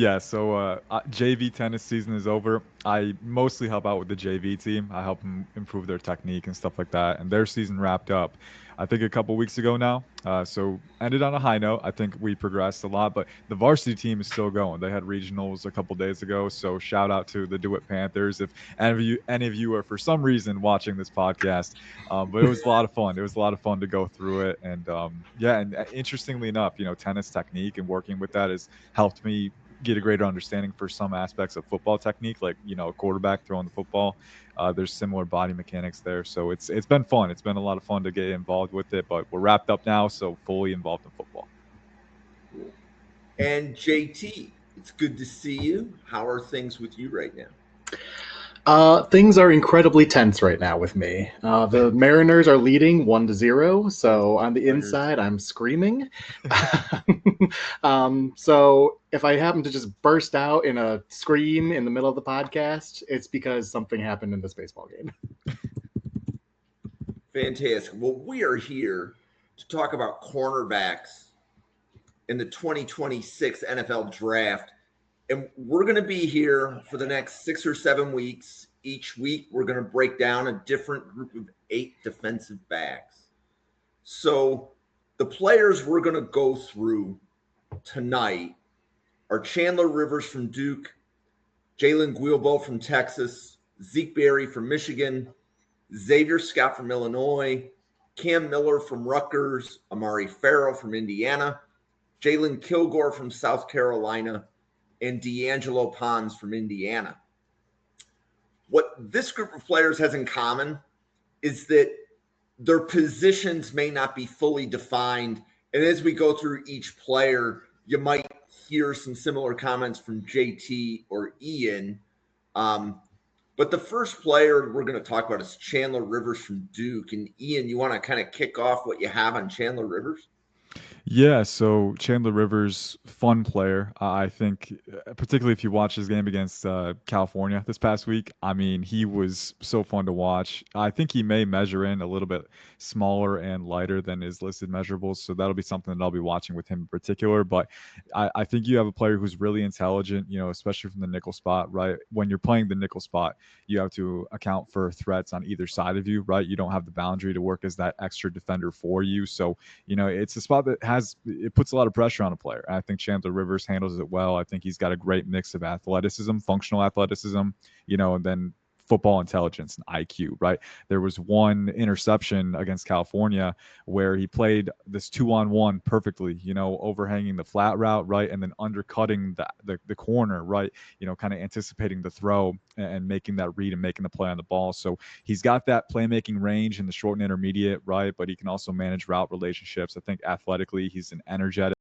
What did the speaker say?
Yeah, so JV tennis season is over. I mostly help out with the JV team. I help them improve their technique and stuff like that. And their season wrapped up, I think, a couple weeks ago now. So ended on a high note. I think we progressed a lot, but the varsity team is still going. They had regionals a couple days ago. So shout out to the DeWitt Panthers. If any of you are for some reason watching this podcast, but it was a lot of fun. It was a lot of fun to go through it. And yeah, and interestingly enough, tennis technique and working with that has helped me get a greater understanding for some aspects of football technique, like a quarterback throwing the football. There's similar body mechanics there, so it's been fun. It's been a lot of fun to get involved with it, but we're wrapped up now, so fully involved in football. Cool. And JT, it's good to see you. How are things with you right now? Things are incredibly tense right now with me. The Mariners are leading 1-0, so on the inside I'm screaming. So if I happen to just burst out in a scream in the middle of the podcast, it's because something happened in this baseball game. Fantastic. Well, we are here to talk about cornerbacks in the 2026 NFL draft. And we're going to be here for the next 6 or 7 weeks. Each week, we're going to break down a different group of 8 defensive backs. So the players we're going to go through tonight are Chandler Rivers from Duke, Jalen Guilbeau from Texas, Zeke Berry from Michigan, Xavier Scott from Illinois, Cam Miller from Rutgers, Amari Farrell from Indiana, Jalen Kilgore from South Carolina, and D'Angelo Pons from Indiana. What this group of players has in common is that their positions may not be fully defined. And as we go through each player, you might hear some similar comments from JT or Ian. But the first player we're going to talk about is Chandler Rivers from Duke. And Ian, you want to kind of kick off what you have on Chandler Rivers? Yeah, so Chandler Rivers, fun player. I think, particularly if you watch his game against California this past week, I mean, he was so fun to watch. I think he may measure in a little bit smaller and lighter than his listed measurables, so that'll be something that I'll be watching with him in particular. But I think you have a player who's really intelligent, especially from the nickel spot, right? When you're playing the nickel spot, you have to account for threats on either side of you, right? You don't have the boundary to work as that extra defender for you. So, it's a spot that it puts a lot of pressure on a player. I think Chandler Rivers handles it well. I think he's got a great mix of athleticism, functional athleticism, and then football intelligence and IQ, right? There was one interception against California where he played this 2-on-1 perfectly, overhanging the flat route, right? And then undercutting the corner, right? Kind of anticipating the throw and making that read and making the play on the ball. So he's got that playmaking range in the short and intermediate, right? But he can also manage route relationships. I think athletically, he's an energetic